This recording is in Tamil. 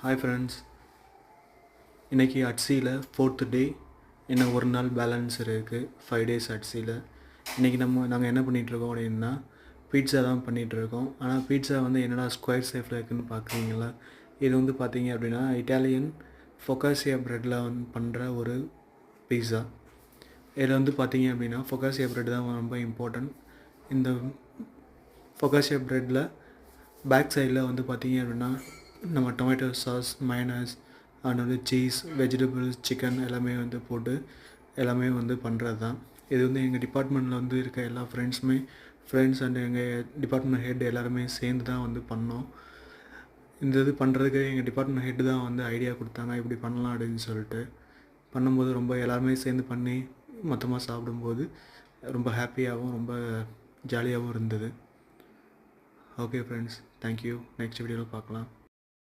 ஹாய் ஃப்ரெண்ட்ஸ், இன்றைக்கி அட்சியில் 4th டே. இன்னும் ஒரு நாள் பேலன்ஸ் இருக்குது. 5 days அட்சியில். இன்றைக்கி நாங்கள் என்ன பண்ணிகிட்ருக்கோம் அப்படின்னா பீட்சா தான் பண்ணிகிட்ருக்கோம். ஆனால் பீட்சா வந்து என்னடா ஸ்கொயர் ஷேப்பில் இருக்குதுன்னு பார்க்குறீங்களா? இது வந்து பார்த்தீங்க அப்படின்னா இட்டாலியன் ஃபொகாசியா ப்ரெட்டில் வந்து பண்ணுற ஒரு பீட்சா. இதில் வந்து பார்த்தீங்க அப்படின்னா ஃபொகாசியா ப்ரெட் தான் ரொம்ப இம்பார்ட்டன்ட். இந்த ஃபொகாசியா ப்ரெட்டில் பேக் சைடில் வந்து பார்த்தீங்க அப்படின்னா நம்ம டொமேட்டோ சாஸ், மயனஸ் அண்ட் வந்து சீஸ், வெஜிடபிள்ஸ், சிக்கன் எல்லாமே வந்து போட்டு எல்லாமே வந்து பண்ணுறது தான். இது வந்து எங்கள் டிபார்ட்மெண்ட்டில் வந்து இருக்க எல்லா ஃப்ரெண்ட்ஸ் அண்ட் எங்கள் டிபார்ட்மெண்ட் ஹெட் எல்லாருமே சேர்ந்து தான் வந்து பண்ணோம். இந்த இது பண்ணுறதுக்கு எங்கள் டிபார்ட்மெண்ட் ஹெட்டு தான் வந்து ஐடியா கொடுத்தாங்க, இப்படி பண்ணலாம் அப்படின்னு சொல்லிட்டு. பண்ணும்போது ரொம்ப எல்லாருமே சேர்ந்து பண்ணி மொத்தமாக சாப்பிடும்போது ரொம்ப ஹாப்பியாகவும் ரொம்ப ஜாலியாகவும் இருந்தது. Okay friends, thank you. நெக்ஸ்ட் வீடியோவில் பார்க்கலாம்.